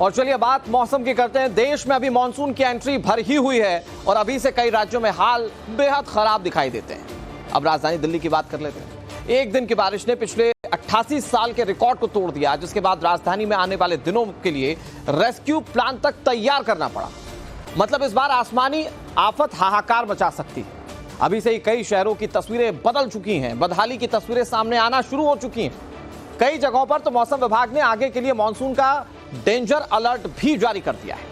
और चलिए बात मौसम की करते हैं। देश में अभी मानसून की एंट्री भर ही हुई है और अभी से कई राज्यों में हाल बेहद खराब दिखाई देते हैं। अब राजधानी दिल्ली की बात कर लेते हैं। एक दिन की बारिश ने पिछले 88 साल के रिकॉर्ड को तोड़ दिया, जिसके बाद राजधानी में आने वाले दिनों के लिए रेस्क्यू प्लान तक तैयार करना पड़ा। मतलब इस बार आसमानी आफत हाहाकार मचा सकती है। अभी से ही कई शहरों की तस्वीरें बदल चुकी हैं, बदहाली की तस्वीरें सामने आना शुरू हो चुकी हैं। कई जगहों पर तो मौसम विभाग ने आगे के लिए मानसून का डेंजर अलर्ट भी जारी कर दिया है।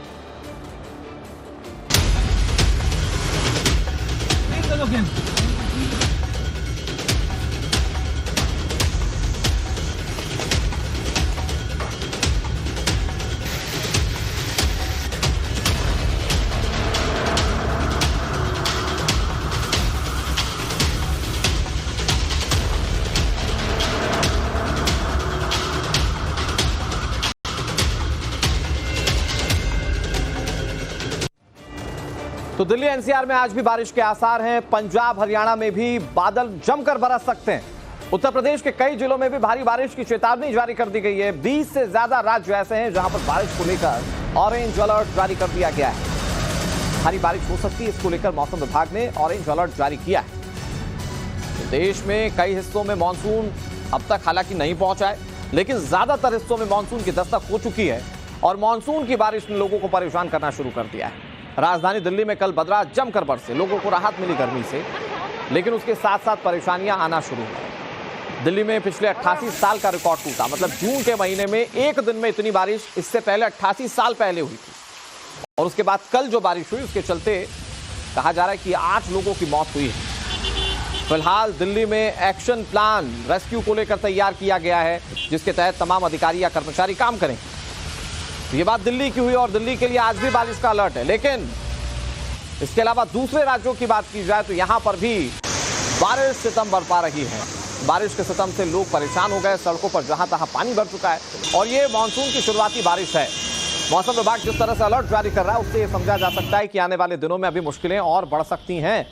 तो दिल्ली एनसीआर में आज भी बारिश के आसार हैं। पंजाब हरियाणा में भी बादल जमकर बरस सकते हैं। उत्तर प्रदेश के कई जिलों में भी भारी बारिश की चेतावनी जारी कर दी गई है। 20 से ज्यादा राज्य ऐसे हैं जहां पर बारिश को लेकर ऑरेंज अलर्ट जारी कर दिया गया है। भारी बारिश हो सकती है, इसको लेकर मौसम विभाग ने ऑरेंज अलर्ट जारी किया है। देश में कई हिस्सों में मानसून अब तक हालांकि नहीं पहुंचा है, लेकिन ज्यादातर हिस्सों में मानसून की दस्तक हो चुकी है और मानसून की बारिश ने लोगों को परेशान करना शुरू कर दिया है। राजधानी दिल्ली में कल बदरा जमकर बरसे, लोगों को राहत मिली गर्मी से, लेकिन उसके साथ साथ परेशानियां आना शुरू हुई। दिल्ली में पिछले 88 साल का रिकॉर्ड टूटा। मतलब जून के महीने में एक दिन में इतनी बारिश इससे पहले 88 साल पहले हुई थी। और उसके बाद कल जो बारिश हुई उसके चलते कहा जा रहा है कि 8 लोगों की मौत हुई है। फिलहाल दिल्ली में एक्शन प्लान रेस्क्यू को लेकर तैयार किया गया है, जिसके तहत तमाम अधिकारी या कर्मचारी काम करेंगे। ये बात दिल्ली की हुई और दिल्ली के लिए आज भी बारिश का अलर्ट है। लेकिन इसके अलावा दूसरे राज्यों की बात की जाए तो यहां पर भी बारिश सितम बरपा रही है। बारिश के सितम से लोग परेशान हो गए, सड़कों पर जहां तहां पानी भर चुका है और ये मानसून की शुरुआती बारिश है। मौसम विभाग जिस तरह से अलर्ट जारी कर रहा है उससे यह समझा जा सकता है कि आने वाले दिनों में अभी मुश्किलें और बढ़ सकती हैं।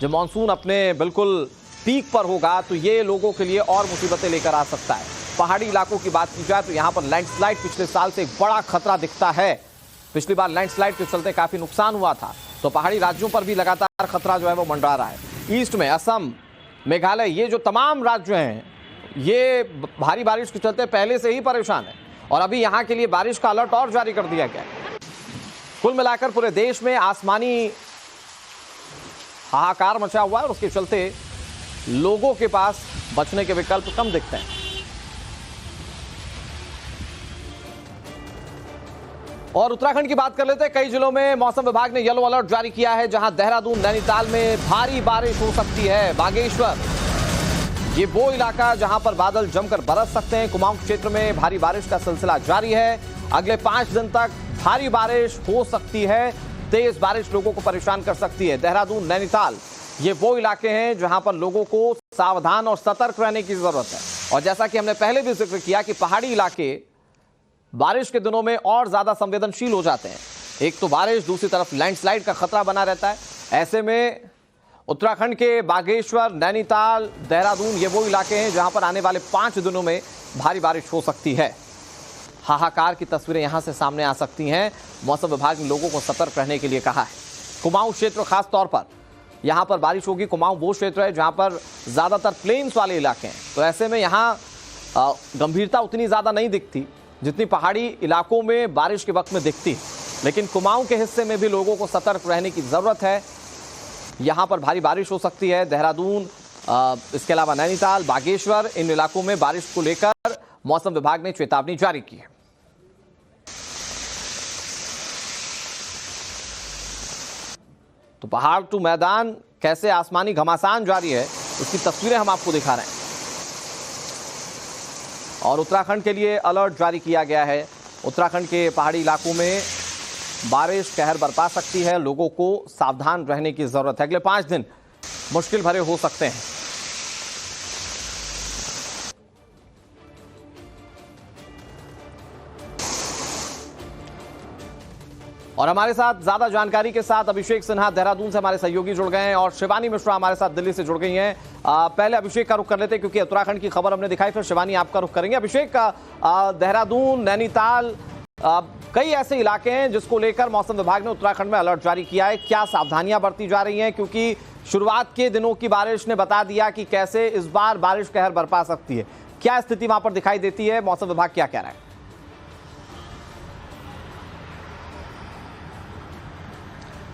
जब मानसून अपने बिल्कुल पीक पर होगा तो ये लोगों के लिए और मुसीबतें लेकर आ सकता है। पहाड़ी इलाकों की बात की जाए तो यहां पर लैंडस्लाइड पिछले साल से एक बड़ा खतरा दिखता है। पिछली बार लैंडस्लाइड के चलते काफी नुकसान हुआ था, तो पहाड़ी राज्यों पर भी लगातार खतरा जो है वो मंडरा रहा है। ईस्ट में असम, मेघालय, ये जो तमाम राज्य हैं ये भारी बारिश के चलते पहले से ही परेशान है और अभी यहां के लिए बारिश का अलर्ट और जारी कर दिया गया है। कुल मिलाकर पूरे देश में आसमानी हाहाकार मचा हुआ है और उसके चलते लोगों के पास बचने के विकल्प कम दिखते हैं। और उत्तराखंड की बात कर लेते हैं। कई जिलों में मौसम विभाग ने येलो अलर्ट जारी किया है, जहां देहरादून, नैनीताल में भारी बारिश हो सकती है। बागेश्वर, ये वो इलाका जहां पर बादल जमकर बरस सकते हैं। कुमाऊं क्षेत्र में भारी बारिश का सिलसिला जारी है। अगले 5 दिन तक भारी बारिश हो सकती है। तेज बारिश लोगों को परेशान कर सकती है। देहरादून, नैनीताल, ये वो इलाके हैं जहां पर लोगों को सावधान और सतर्क रहने की जरूरत है। और जैसा कि हमने पहले भी जिक्र किया कि पहाड़ी इलाके बारिश के दिनों में और ज्यादा संवेदनशील हो जाते हैं। एक तो बारिश, दूसरी तरफ लैंडस्लाइड का खतरा बना रहता है। ऐसे में उत्तराखंड के बागेश्वर, नैनीताल, देहरादून, ये वो इलाके हैं जहां पर आने वाले 5 दिनों में भारी बारिश हो सकती है। हाहाकार की तस्वीरें यहां से सामने आ सकती हैं। मौसम विभाग ने लोगों को सतर्क रहने के लिए कहा है। कुमाऊं क्षेत्र खास तौर पर यहां पर बारिश होगी। कुमाऊं वो क्षेत्र है जहां पर ज्यादातर प्लेन्स वाले इलाके हैं, तो ऐसे में यहां गंभीरता उतनी ज्यादा नहीं दिखती जितनी पहाड़ी इलाकों में बारिश के वक्त में दिखती है। लेकिन कुमाऊं के हिस्से में भी लोगों को सतर्क रहने की जरूरत है। यहां पर भारी बारिश हो सकती है। देहरादून, इसके अलावा नैनीताल, बागेश्वर, इन इलाकों में बारिश को लेकर मौसम विभाग ने चेतावनी जारी की है। तो पहाड़ टू मैदान कैसे आसमानी घमासान जारी है, उसकी तस्वीरें हम आपको दिखा रहे हैं। और उत्तराखंड के लिए अलर्ट जारी किया गया है। उत्तराखंड के पहाड़ी इलाकों में बारिश कहर बरपा सकती है। लोगों को सावधान रहने की जरूरत है। अगले 5 दिन मुश्किल भरे हो सकते हैं। और हमारे साथ ज्यादा जानकारी के साथ अभिषेक सिन्हा देहरादून से हमारे सहयोगी जुड़ गए हैं और शिवानी मिश्रा हमारे साथ दिल्ली से जुड़ गई हैं। पहले अभिषेक का रुख कर लेते हैं क्योंकि उत्तराखंड की खबर हमने दिखाई, फिर शिवानी आपका रुख करेंगे। अभिषेक, देहरादून, नैनीताल कई ऐसे इलाके हैं जिसको लेकर मौसम विभाग ने उत्तराखंड में अलर्ट जारी किया है। क्या सावधानियां बरती जा रही हैं, क्योंकि शुरुआत के दिनों की बारिश ने बता दिया कि कैसे इस बार बारिश कहर बरपा सकती है। क्या स्थिति वहां पर दिखाई देती है, मौसम विभाग क्या कह रहा है?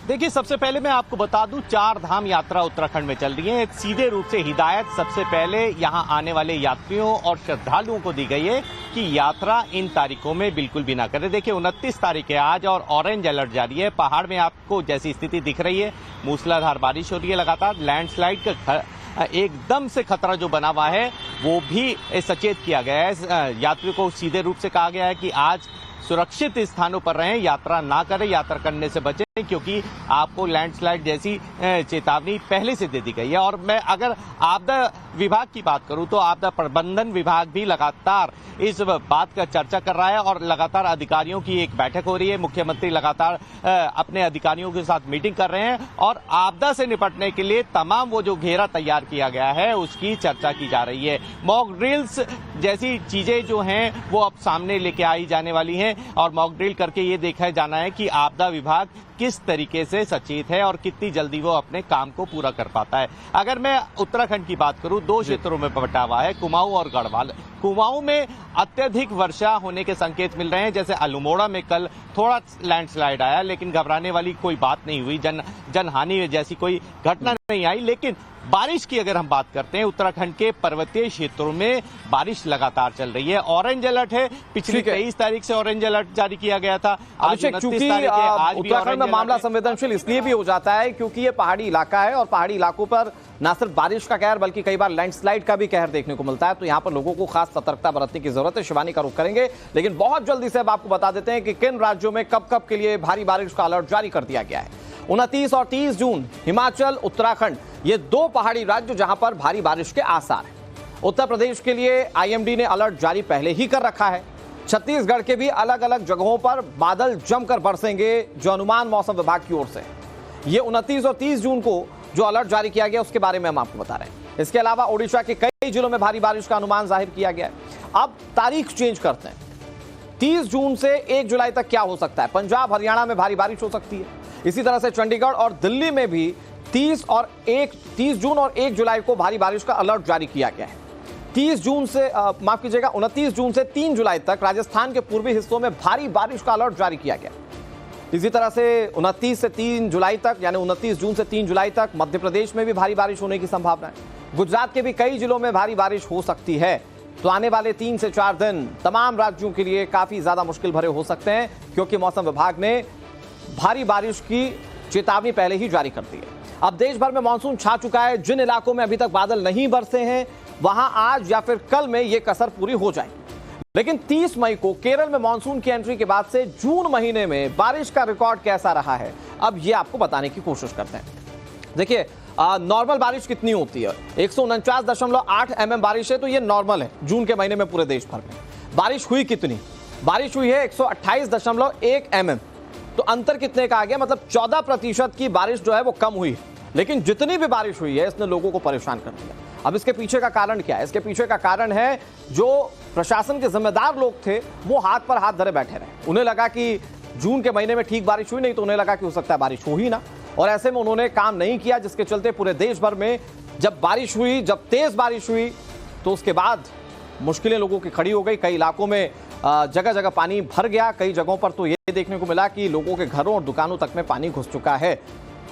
देखिए, सबसे पहले मैं आपको बता दूं, 4 धाम यात्रा उत्तराखंड में चल रही है। एक सीधे रूप से हिदायत सबसे पहले यहां आने वाले यात्रियों और श्रद्धालुओं को दी गई है कि यात्रा इन तारीखों में बिल्कुल भी ना करें। देखिए, 29 तारीख है आज और ऑरेंज अलर्ट जारी है। पहाड़ में आपको जैसी स्थिति दिख रही है, मूसलाधार बारिश हो रही है, लगातार लैंडस्लाइड का एकदम से खतरा जो बना हुआ है वो भी सचेत किया गया है। यात्रियों को सीधे रूप से कहा गया है कि आज सुरक्षित स्थानों पर रहें, यात्रा ना करें, यात्रा करने से बचें, क्योंकि आपको लैंडस्लाइड जैसी चेतावनी पहले से दे दी गई है। और मैं अगर आपदा विभाग की बात करूं तो आपदा प्रबंधन विभाग भी लगातार इस बात का चर्चा कर रहा है और लगातार अधिकारियों की एक बैठक हो रही है। मुख्यमंत्री लगातार अपने अधिकारियों के साथ मीटिंग कर रहे हैं और आपदा से निपटने के लिए तमाम वो जो घेरा तैयार किया गया है उसकी चर्चा की जा रही है। मॉक ड्रिल्स जैसी चीजें जो हैं वो अब सामने लेके आई जाने वाली हैं और मॉक ड्रिल करके ये देखा जाना है कि आपदा विभाग किस तरीके से सचेत है और कितनी जल्दी वो अपने काम को पूरा कर पाता है। अगर मैं उत्तराखंड की बात करूं, 2 क्षेत्रों में बंटा हुआ है, कुमाऊं और गढ़वाल। कुमाऊं में अत्यधिक वर्षा होने के संकेत मिल रहे हैं। जैसे अल्मोड़ा में कल थोड़ा लैंडस्लाइड आया, लेकिन घबराने वाली कोई बात नहीं हुई, जनहानि जैसी कोई घटना नहीं आई। लेकिन बारिश की अगर हम बात करते हैं, उत्तराखंड के पर्वतीय क्षेत्रों में बारिश लगातार चल रही है। ऑरेंज अलर्ट है, पिछली 23 तारीख से ऑरेंज अलर्ट जारी किया गया था। आज 29 तारीख है, आज भी उत्तराखंड में मामला संवेदनशील इसलिए भी हो जाता है क्योंकि ये पहाड़ी इलाका है और पहाड़ी इलाकों पर न सिर्फ बारिश का कहर बल्कि कई बार लैंडस्लाइड का भी कहर देखने को मिलता है। तो यहाँ पर लोगों को खास सतर्कता बरतने की जरूरत है। शिवानी का रुख करेंगे, लेकिन बहुत जल्दी से अब आपको बता देते हैं कि किन राज्यों में कब कब के लिए भारी बारिश का अलर्ट जारी कर दिया गया है। 29 और 30 जून हिमाचल, उत्तराखंड, ये 2 पहाड़ी राज्य जहां पर भारी बारिश के आसार हैं। उत्तर प्रदेश के लिए आईएमडी ने अलर्ट जारी पहले ही कर रखा है। छत्तीसगढ़ के भी अलग अलग जगहों पर बादल जमकर बरसेंगे, जो अनुमान मौसम विभाग की ओर से। ये 29 और 30 जून को जो अलर्ट जारी किया गया उसके बारे में हम आपको बता रहे हैं। इसके अलावा ओडिशा के कई जिलों में भारी बारिश का अनुमान जाहिर किया गया है। अब तारीख चेंज करते हैं। 30 जून से 1 जुलाई तक क्या हो सकता है? पंजाब, हरियाणा में भारी बारिश हो सकती है। इसी तरह से चंडीगढ़ और दिल्ली में भी 30 जून और 1 जुलाई को भारी बारिश का अलर्ट जारी किया गया है। 29 जून से 3 जुलाई तक राजस्थान के पूर्वी हिस्सों में भारी बारिश का अलर्ट जारी किया गया। इसी तरह से 29 से 3 जुलाई तक, यानी 29 जून से 3 जुलाई तक मध्य प्रदेश में भी भारी बारिश होने की संभावना है। गुजरात के भी कई जिलों में भारी बारिश हो सकती है। तो आने वाले 3 से 4 दिन तमाम राज्यों के लिए काफी ज्यादा मुश्किल भरे हो सकते हैं, क्योंकि मौसम विभाग ने भारी बारिश की चेतावनी पहले ही जारी कर दी है। अब देश भर में मानसून छा चुका है। जिन इलाकों में अभी तक बादल नहीं बरसे हैं वहां आज या फिर कल में ये कसर पूरी हो जाएगी। लेकिन 30 मई को केरल में मानसून की एंट्री के बाद से जून महीने में बारिश का रिकॉर्ड कैसा रहा है, अब ये आपको बताने की कोशिश करते हैं। देखिए, नॉर्मल बारिश कितनी होती है? 149.8 mm बारिश है, तो ये नॉर्मल है जून के महीने में पूरे देश भर में। बारिश हुई कितनी? बारिश हुई है 128.1 mm। तो अंतर कितने का आ गया? मतलब 14% की बारिश जो है वो कम हुई है। लेकिन जितनी भी बारिश हुई है इसने लोगों को परेशान कर दिया। अब इसके पीछे का कारण क्या है? इसके पीछे का कारण है जो प्रशासन के जिम्मेदार लोग थे वो हाथ पर हाथ धरे बैठे रहे। उन्हें लगा कि जून के महीने में ठीक बारिश हुई नहीं, तो उन्हें लगा कि हो सकता है बारिश हो ही ना, और ऐसे में उन्होंने काम नहीं किया, जिसके चलते पूरे देश भर में जब बारिश हुई, जब तेज बारिश हुई, तो उसके बाद मुश्किलें लोगों की खड़ी हो गई। कई इलाकों में जगह जगह पानी भर गया। कई जगहों पर तो ये देखने को मिला कि लोगों के घरों और दुकानों तक में पानी घुस चुका है।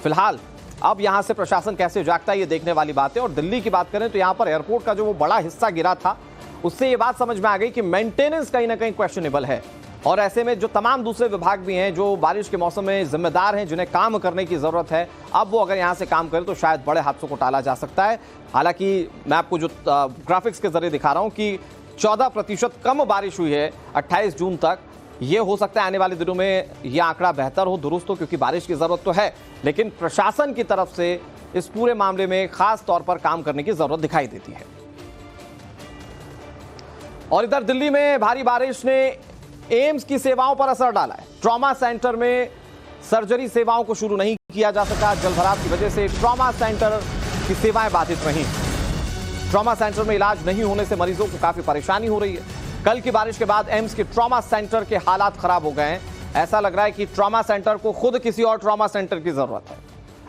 फिलहाल अब यहां से प्रशासन कैसे जागता है ये देखने वाली बात है। और दिल्ली की बात करें तो यहां पर एयरपोर्ट का जो वो बड़ा हिस्सा गिरा था, उससे ये बात समझ में आ गई कि मेंटेनेंस कहीं ना कहीं क्वेश्चनेबल है। और ऐसे में जो तमाम दूसरे विभाग भी हैं जो बारिश के मौसम में जिम्मेदार हैं, जिन्हें काम करने की जरूरत है, अब वो अगर यहां से काम करें तो शायद बड़े हादसों को टाला जा सकता है। हालांकि मैं आपको जो ग्राफिक्स के जरिए दिखा रहा हूं कि 14% कम बारिश हुई है 28 जून तक। ये हो सकता है आने वाले दिनों में ये आंकड़ा बेहतर हो, दुरुस्त हो, क्योंकि बारिश की जरूरत तो है, लेकिन प्रशासन की तरफ से इस पूरे मामले में खास तौर पर काम करने की जरूरत दिखाई देती है। और इधर दिल्ली में भारी बारिश ने एम्स की सेवाओं पर असर डाला है। ट्रॉमा सेंटर में सर्जरी सेवाओं को शुरू नहीं किया जा सका। जलभराव की वजह से ट्रॉमा सेंटर की सेवाएं बाधित रहीं। ट्रॉमा सेंटर में इलाज नहीं होने से मरीजों को काफी परेशानी हो रही है। कल की बारिश के बाद एम्स के ट्रॉमा सेंटर के हालात खराब हो गए हैं। ऐसा लग रहा है कि ट्रॉमा सेंटर को खुद किसी और ट्रॉमा सेंटर की जरूरत है।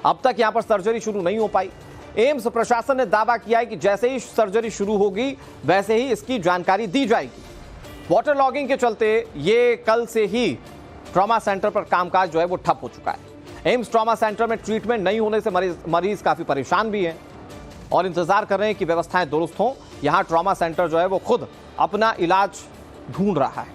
अब तक यहां पर सर्जरी शुरू नहीं हो पाई। एम्स प्रशासन ने दावा किया है कि जैसे ही सर्जरी शुरू होगी वैसे ही इसकी जानकारी दी जाएगी। वाटर लॉगिंग के चलते ये कल से ही ट्रॉमा सेंटर पर कामकाज जो है वो ठप हो चुका है। एम्स ट्रॉमा सेंटर में ट्रीटमेंट नहीं होने से मरीज काफी परेशान भी हैं और इंतजार कर रहे हैं कि व्यवस्थाएं दुरुस्त हों। यहां ट्रॉमा सेंटर जो है वो खुद अपना इलाज ढूंढ रहा है।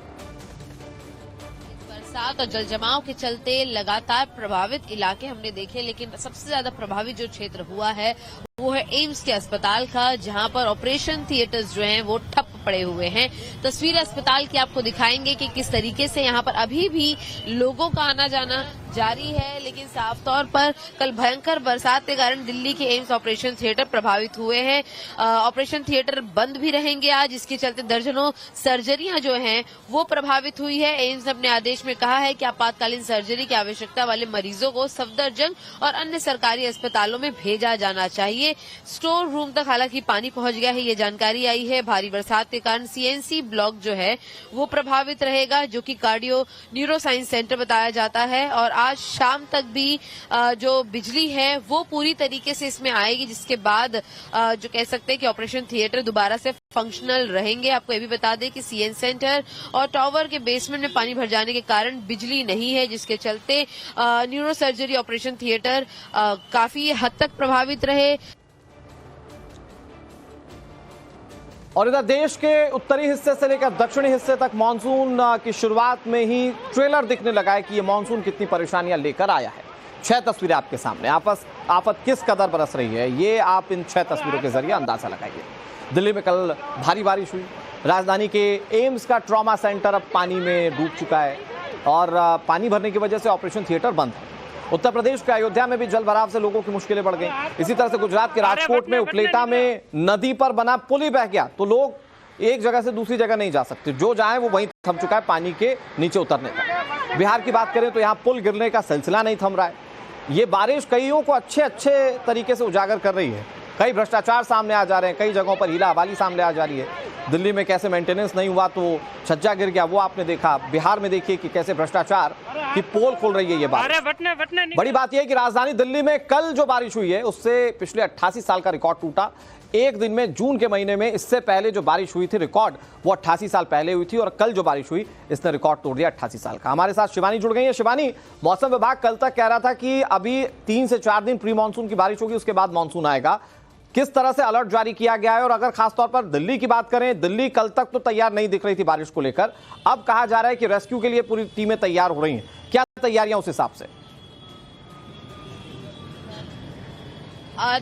बरसात और जल जमाव के चलते लगातार प्रभावित इलाके हमने देखे, लेकिन सबसे ज्यादा प्रभावित जो क्षेत्र हुआ है वो है एम्स के अस्पताल का, जहां पर ऑपरेशन थिएटर्स जो हैं वो ठप पड़े हुए हैं। तस्वीरें अस्पताल की आपको दिखाएंगे कि किस तरीके से यहां पर अभी भी लोगों का आना जाना जारी है, लेकिन साफ तौर पर कल भयंकर बरसात के कारण दिल्ली के एम्स ऑपरेशन थिएटर प्रभावित हुए हैं। ऑपरेशन थिएटर बंद भी रहेंगे आज, इसके चलते दर्जनों सर्जरियां जो हैं वो प्रभावित हुई है। एम्स ने अपने आदेश में कहा है कि आपातकालीन सर्जरी की आवश्यकता वाले मरीजों को सफदरजंग और अन्य सरकारी अस्पतालों में भेजा जाना चाहिए। स्टोर रूम तक हालांकि पानी पहुंच गया है, ये जानकारी आई है। भारी बरसात के कारण सीएनसी ब्लॉक जो है वो प्रभावित रहेगा, जो कि कार्डियो न्यूरोसाइंस सेंटर बताया जाता है। और आज शाम तक भी जो बिजली है वो पूरी तरीके से इसमें आएगी, जिसके बाद जो कह सकते हैं कि ऑपरेशन थिएटर दोबारा से फंक्शनल रहेंगे। आपको ये भी बता दें कि सीएन सेंटर और टावर के बेसमेंट में पानी भर जाने के कारण बिजली नहीं है, जिसके चलते न्यूरो सर्जरी ऑपरेशन थिएटर काफी हद तक प्रभावित रहे। और इधर देश के उत्तरी हिस्से से लेकर दक्षिणी हिस्से तक मानसून की शुरुआत में ही ट्रेलर दिखने लगा है कि ये मानसून कितनी परेशानियां लेकर आया है। 6 तस्वीरें आपके सामने, आफत किस कदर बरस रही है ये आप इन 6 तस्वीरों के जरिए अंदाजा लगाइए। दिल्ली में कल भारी बारिश हुई। राजधानी के एम्स का ट्रॉमा सेंटर अब पानी में डूब चुका है और पानी भरने की वजह से ऑपरेशन थिएटर बंद है। उत्तर प्रदेश के अयोध्या में भी जल भराव से लोगों की मुश्किलें बढ़ गई। इसी तरह से गुजरात के राजकोट में उपलेटा में नदी पर बना पुल ही बह गया, तो लोग एक जगह से दूसरी जगह नहीं जा सकते, जो जाए वो वहीं थम चुका है पानी के नीचे उतरने तक। बिहार की बात करें तो यहाँ पुल गिरने का सिलसिला नहीं थम रहा है। ये बारिश कईयों को अच्छे तरीके से उजागर कर रही है। कई भ्रष्टाचार सामने आ जा रहे हैं, कई जगहों पर हीला हवाली सामने आ जा रही है। दिल्ली में कैसे मेंटेनेंस नहीं हुआ तो छज्जा गिर गया, वो आपने देखा। बिहार में देखिए कि कैसे भ्रष्टाचार की पोल खोल रही है ये बात। बड़ी बात यह है कि राजधानी दिल्ली में कल जो बारिश हुई है उससे पिछले 88 साल का रिकॉर्ड टूटा। एक दिन में जून के महीने में इससे पहले जो बारिश हुई थी रिकॉर्ड वो 88 साल पहले हुई थी और कल जो बारिश हुई इसने रिकॉर्ड तोड़ दिया 88 साल का। हमारे साथ शिवानी जुड़ गई है। शिवानी, मौसम विभाग कल तक कह रहा था कि अभी 3 से 4 दिन प्री मानसून की बारिश होगी, उसके बाद मानसून आएगा। किस तरह से अलर्ट जारी किया गया है? और अगर खासतौर पर दिल्ली की बात करें, दिल्ली कल तक तो तैयार नहीं दिख रही थी बारिश को लेकर, अब कहा जा रहा है कि रेस्क्यू के लिए पूरी टीमें तैयार हो रही हैं। क्या तैयारियां उस हिसाब से?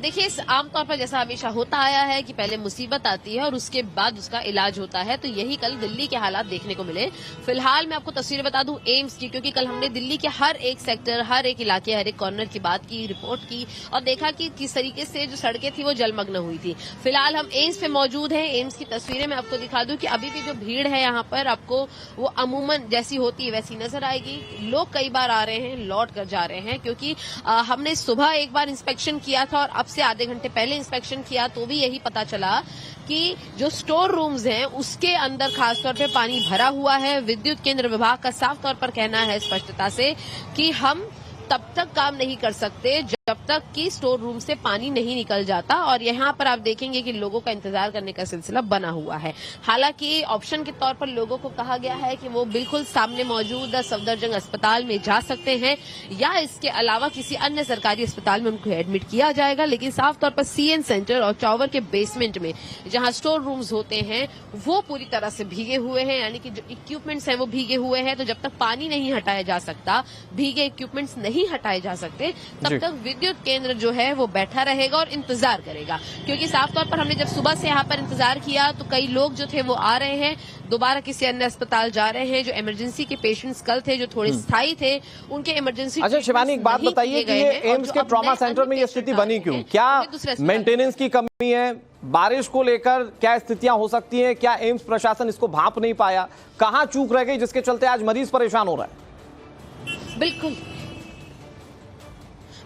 देखिए, आमतौर पर जैसा हमेशा होता आया है कि पहले मुसीबत आती है और उसके बाद उसका इलाज होता है, तो यही कल दिल्ली के हालात देखने को मिले। फिलहाल मैं आपको तस्वीरें बता दूं एम्स की, क्योंकि कल हमने दिल्ली के हर एक सेक्टर, हर एक इलाके, हर एक कॉर्नर की बात की, रिपोर्ट की और देखा कि किस तरीके से जो सड़कें थी वो जलमग्न हुई थी। फिलहाल हम एम्स पे मौजूद हैं। एम्स की तस्वीरें मैं आपको दिखा दूं कि अभी भी जो भीड़ है यहाँ पर आपको वो अमूमन जैसी होती है वैसी नजर आएगी। लोग कई बार आ रहे हैं, लौट कर जा रहे हैं, क्योंकि हमने सुबह एक बार इंस्पेक्शन किया था और अब से आधे घंटे पहले इंस्पेक्शन किया तो भी यही पता चला कि जो स्टोर रूम्स हैं उसके अंदर खासतौर पे पानी भरा हुआ है। विद्युत केंद्र विभाग का साफ तौर पर कहना है स्पष्टता से कि हम तब तक काम नहीं कर सकते जब तक कि स्टोर रूम से पानी नहीं निकल जाता। और यहाँ पर आप देखेंगे कि लोगों का इंतजार करने का सिलसिला बना हुआ है। हालांकि ऑप्शन के तौर पर लोगों को कहा गया है कि वो बिल्कुल सामने मौजूद सफदरजंग अस्पताल में जा सकते हैं या इसके अलावा किसी अन्य सरकारी अस्पताल में उनको एडमिट किया जाएगा। लेकिन साफ तौर पर सीएन सेंटर और टावर के बेसमेंट में जहां स्टोर रूम्स होते हैं वो पूरी तरह से भीगे हुए हैं, यानी कि जो इक्विपमेंट्स हैं वो भीगे हुए हैं। तो जब तक पानी नहीं हटाया जा सकता, भीगे इक्विपमेंट्स नहीं हटाए जा सकते, तब तक विद्युत केंद्र जो है वो बैठा रहेगा और इंतजार करेगा। क्योंकि साफ तौर पर हमने जब सुबह से यहाँ पर इंतजार किया तो कई लोग जो थे वो आ रहे हैं, दोबारा किसी अन्य अस्पताल जा रहे हैं। जो इमरजेंसी के पेशेंट्स कल थे जो थोड़े स्थायी थे उनके इमरजेंसी। अच्छा शिवानी, एक बात बताइए कि ये एम्स के ट्रॉमा सेंटर में ये स्थिति बनी क्यों? क्या मेंटेनेंस की कमी है? बारिश को लेकर क्या स्थितियां हो सकती हैं? क्या एम्स प्रशासन इसको भांप नहीं पाया? कहां चूक रह गई जिसके चलते आज मरीज परेशान हो रहा है?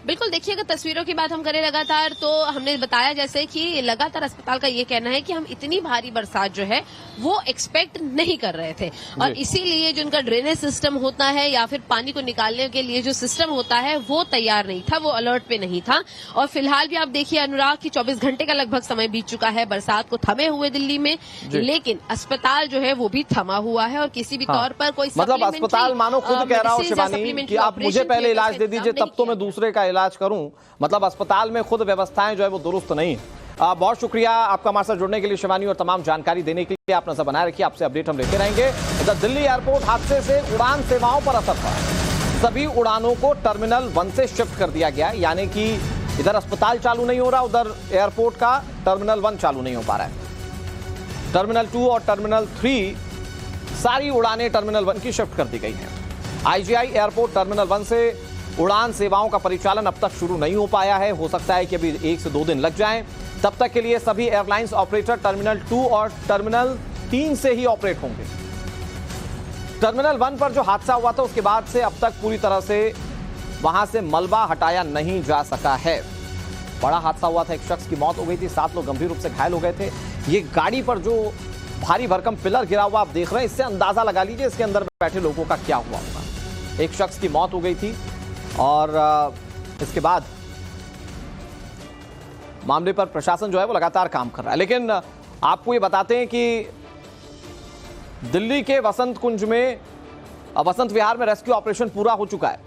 बिल्कुल, देखिए अगर तस्वीरों की बात हम करें लगातार, तो हमने बताया जैसे कि लगातार अस्पताल का ये कहना है कि हम इतनी भारी बरसात जो है वो एक्सपेक्ट नहीं कर रहे थे, और इसीलिए जो उनका ड्रेनेज सिस्टम होता है या फिर पानी को निकालने के लिए जो सिस्टम होता है वो तैयार नहीं था, वो अलर्ट पे नहीं था। और फिलहाल भी आप देखिए अनुराग की 24 घंटे का लगभग समय बीत चुका है बरसात को थमे हुए दिल्ली में, लेकिन अस्पताल जो है वो भी थमा हुआ है और किसी भी तौर पर कोई मतलब अस्पताल मानो खुद कह रहा हो शिवानी कि आप मुझे पहले इलाज दे दीजिए तब तो मैं दूसरे का इलाज करूं। मतलब अस्पताल में खुद व्यवस्थाएं जो है वो दुरुस्त नहीं है। बहुत शुक्रिया आपका हमारे साथ जुड़ने के लिए शिवानी, और तमाम जानकारी देने के लिए। आप नजर बनाए रखिए, आपसे अपडेट हम लेते रहेंगे। इधर दिल्ली एयरपोर्ट हादसे से उड़ान सेवाओं पर असर पड़ा। सभी उड़ानों को टर्मिनल 1 से शिफ्ट कर दिया गया, यानी कि इधर अस्पताल चालू नहीं हो रहा, उधर एयरपोर्ट का टर्मिनल 1 चालू नहीं हो पा रहा है। टर्मिनल 2 और टर्मिनल 3 सारी उड़ानें टर्मिनल 1 की शिफ्ट कर दी गई हैं। आईजीआई एयरपोर्ट टर्मिनल 1 से उड़ान सेवाओं का परिचालन अब तक शुरू नहीं हो पाया है। हो सकता है कि अभी 1 से 2 दिन लग जाएं। तब तक के लिए सभी एयरलाइंस ऑपरेटर टर्मिनल 2 और टर्मिनल 3 से ही ऑपरेट होंगे। टर्मिनल 1 पर जो हादसा हुआ था उसके बाद से अब तक पूरी तरह से वहां से मलबा हटाया नहीं जा सका है। बड़ा हादसा हुआ था, एक शख्स की मौत हो गई थी, 7 लोग गंभीर रूप से घायल हो गए थे। ये गाड़ी पर जो भारी भरकम पिलर गिरा हुआ आप देख रहे हैं, इससे अंदाजा लगा लीजिए इसके अंदर बैठे लोगों का क्या हुआ होगा। एक शख्स की मौत हो गई थी और इसके बाद मामले पर प्रशासन जो है वो लगातार काम कर रहा है। लेकिन आपको ये बताते हैं कि दिल्ली के वसंत कुंज में, वसंत विहार में रेस्क्यू ऑपरेशन पूरा हो चुका है।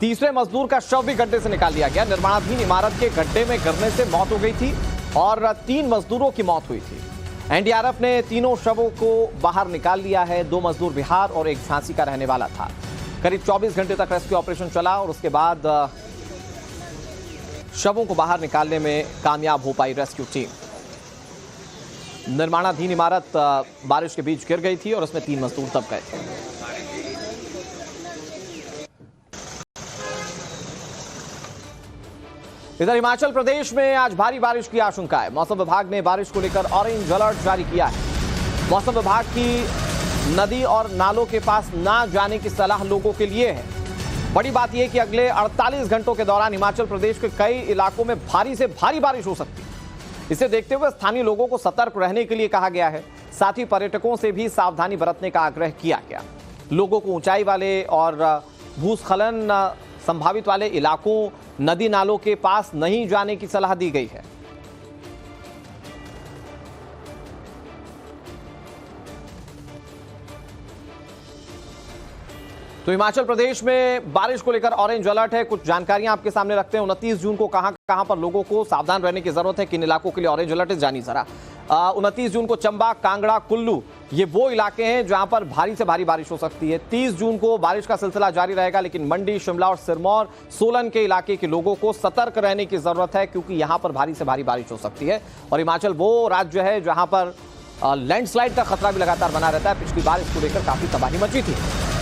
तीसरे मजदूर का शव भी गड्ढे से निकाल लिया गया। निर्माणाधीन इमारत के गड्ढे में गिरने से मौत हो गई थी और 3 मजदूरों की मौत हुई थी। एनडीआरएफ ने तीनों शवों को बाहर निकाल लिया है। 2 मजदूर बिहार और एक झांसी का रहने वाला था। करीब 24 घंटे तक रेस्क्यू ऑपरेशन चला और उसके बाद शवों को बाहर निकालने में कामयाब हो पाई रेस्क्यू टीम। निर्माणाधीन इमारत बारिश के बीच गिर गई थी और उसमें 3 मजदूर दब गए थे। इधर हिमाचल प्रदेश में आज भारी बारिश की आशंका है। मौसम विभाग ने बारिश को लेकर ऑरेंज अलर्ट जारी किया है। मौसम विभाग की नदी और नालों के पास ना जाने की सलाह लोगों के लिए है। बड़ी बात यह कि अगले 48 घंटों के दौरान हिमाचल प्रदेश के कई इलाकों में भारी से भारी बारिश हो सकती है। इसे देखते हुए स्थानीय लोगों को सतर्क रहने के लिए कहा गया है। साथ ही पर्यटकों से भी सावधानी बरतने का आग्रह किया गया। लोगों को ऊंचाई वाले और भूस्खलन संभावित वाले इलाकों, नदी नालों के पास नहीं जाने की सलाह दी गई है। तो हिमाचल प्रदेश में बारिश को लेकर ऑरेंज अलर्ट है। कुछ जानकारियां आपके सामने रखते हैं। 29 जून को कहां पर लोगों को सावधान रहने की जरूरत है, किन इलाकों के लिए ऑरेंज अलर्ट है, जानिए जरा। 29 जून को चंबा, कांगड़ा, कुल्लू, ये वो इलाके हैं जहां पर भारी से भारी बारिश हो सकती है। 30 जून को बारिश का सिलसिला जारी रहेगा, लेकिन मंडी, शिमला और सिरमौर, सोलन के इलाके के लोगों को सतर्क रहने की जरूरत है, क्योंकि यहां पर भारी से भारी बारिश हो सकती है। और हिमाचल वो राज्य है जहां पर लैंडस्लाइड का खतरा भी लगातार बना रहता है। पिछली बार इसको लेकर काफी तबाही मची थी।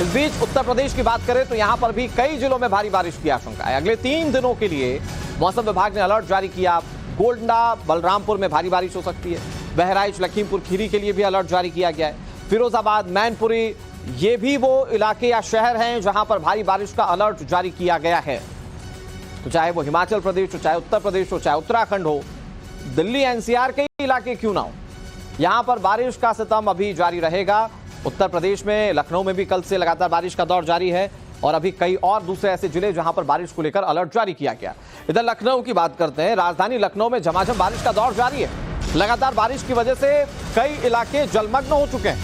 इस बीच उत्तर प्रदेश की बात करें तो यहां पर भी कई जिलों में भारी बारिश की आशंका है। अगले 3 दिनों के लिए मौसम विभाग ने अलर्ट जारी किया। गोंडा, बलरामपुर में भारी बारिश हो सकती है। बहराइच, लखीमपुर खीरी के लिए भी अलर्ट जारी किया गया है। फिरोजाबाद, मैनपुरी, ये भी वो इलाके या शहर हैं जहां पर भारी बारिश का अलर्ट जारी किया गया है। तो चाहे वो हिमाचल प्रदेश हो, चाहे उत्तर प्रदेश हो, चाहे उत्तराखंड हो, दिल्ली एनसीआर के इलाके क्यों ना हो, यहां पर बारिश का सितम अभी जारी रहेगा। उत्तर प्रदेश में लखनऊ में भी कल से लगातार बारिश का दौर जारी है और अभी कई और दूसरे ऐसे जिले जहां पर बारिश को लेकर अलर्ट जारी किया गया। इधर लखनऊ की बात करते हैं। राजधानी लखनऊ में झमाझम बारिश का दौर जारी है। लगातार बारिश की वजह से कई इलाके जलमग्न हो चुके हैं।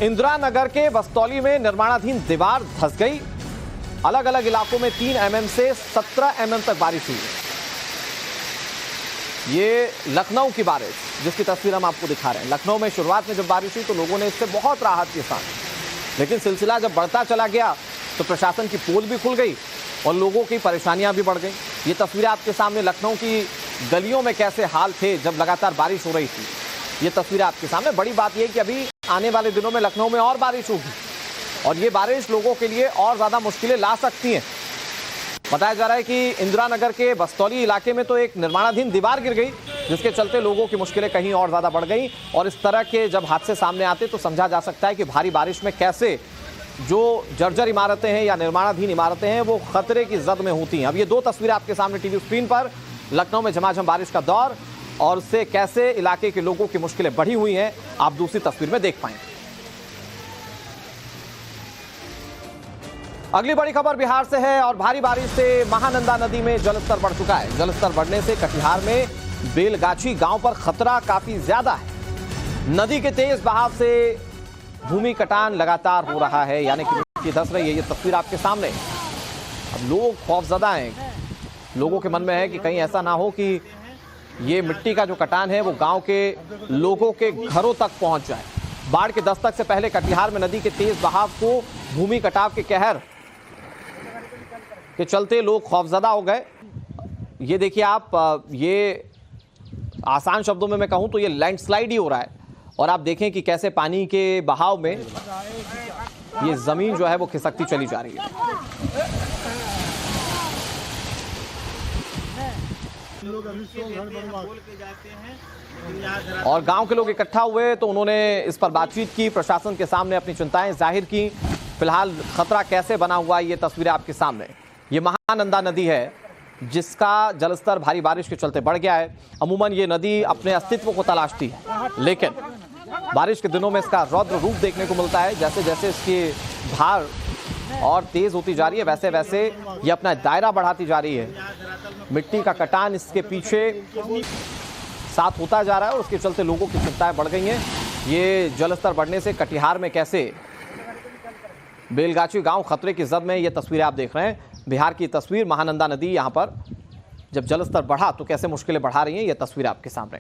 इंदिरा नगर के बस्तौली में निर्माणाधीन दीवार धंस गई। अलग अलग इलाकों में 3 mm से 17 mm तक बारिश हुई। ये लखनऊ की बारिश जिसकी तस्वीर हम आपको दिखा रहे हैं। लखनऊ में शुरुआत में जब बारिश हुई तो लोगों ने इससे बहुत राहत की सांस, लेकिन सिलसिला जब बढ़ता चला गया तो प्रशासन की पोल भी खुल गई और लोगों की परेशानियां भी बढ़ गई। ये तस्वीरें आपके सामने लखनऊ की गलियों में कैसे हाल थे जब लगातार बारिश हो रही थी, ये तस्वीरें आपके सामने। बड़ी बात यह कि अभी आने वाले दिनों में लखनऊ में और बारिश होगी और ये बारिश लोगों के लिए और ज्यादा मुश्किलें ला सकती हैं। बताया जा रहा है कि इंदिरा नगर के बस्तौली इलाके में तो एक निर्माणाधीन दीवार गिर गई, जिसके चलते लोगों की मुश्किलें कहीं और ज्यादा बढ़ गई। और इस तरह के जब हादसे सामने आते तो समझा जा सकता है कि भारी बारिश में कैसे जो जर्जर इमारतें हैं या निर्माणाधीन इमारतें हैं वो खतरे की जद में होती हैं। अब ये दो तस्वीरें आपके सामने टीवी स्क्रीन पर, लखनऊ में झमाझम बारिश का दौर और उससे कैसे इलाके के लोगों की मुश्किलें बढ़ी हुई हैं आप दूसरी तस्वीर में देख पाएंगे। अगली बड़ी खबर बिहार से है और भारी बारिश से महानंदा नदी में जलस्तर बढ़ चुका है। जलस्तर बढ़ने से कटिहार में बेलगाछी गांव पर खतरा काफी ज्यादा है। नदी के तेज बहाव से भूमि कटान लगातार हो रहा है, यानी कि मिट्टी धंस रही है। ये तस्वीर आपके सामने। अब लोग खौफजदा हैं, लोगों के मन में है कि कहीं ऐसा ना हो कि ये मिट्टी का जो कटान है वो गांव के लोगों के घरों तक पहुंच जाए। बाढ़ के दस्तक से पहले कटिहार में नदी के तेज बहाव को भूमि कटाव के कहर के चलते लोग खौफजदा हो गए। ये देखिए आप, ये आसान शब्दों में मैं कहूं तो ये लैंडस्लाइड ही हो रहा है और आप देखें कि कैसे पानी के बहाव में ये जमीन जो है वो खिसकती चली जा रही है। और गांव के लोग इकट्ठा हुए तो उन्होंने इस पर बातचीत की, प्रशासन के सामने अपनी चिंताएं जाहिर की। फिलहाल खतरा कैसे बना हुआ है ये तस्वीरें आपके सामने। ये महानंदा नदी है जिसका जलस्तर भारी बारिश के चलते बढ़ गया है। अमूमन ये नदी अपने अस्तित्व को तलाशती है, लेकिन बारिश के दिनों में इसका रौद्र रूप देखने को मिलता है। जैसे जैसे इसकी धार और तेज होती जा रही है वैसे वैसे ये अपना दायरा बढ़ाती जा रही है। मिट्टी का कटान इसके पीछे साथ होता जा रहा है और उसके चलते लोगों की चिंताएं बढ़ गई हैं। ये जलस्तर बढ़ने से कटिहार में कैसे बेलगाछी गांव खतरे की जद में, ये तस्वीरें आप देख रहे हैं। बिहार की तस्वीर, महानंदा नदी यहां पर जब जलस्तर बढ़ा तो कैसे मुश्किलें बढ़ा रही हैं, ये तस्वीरें आपके सामने।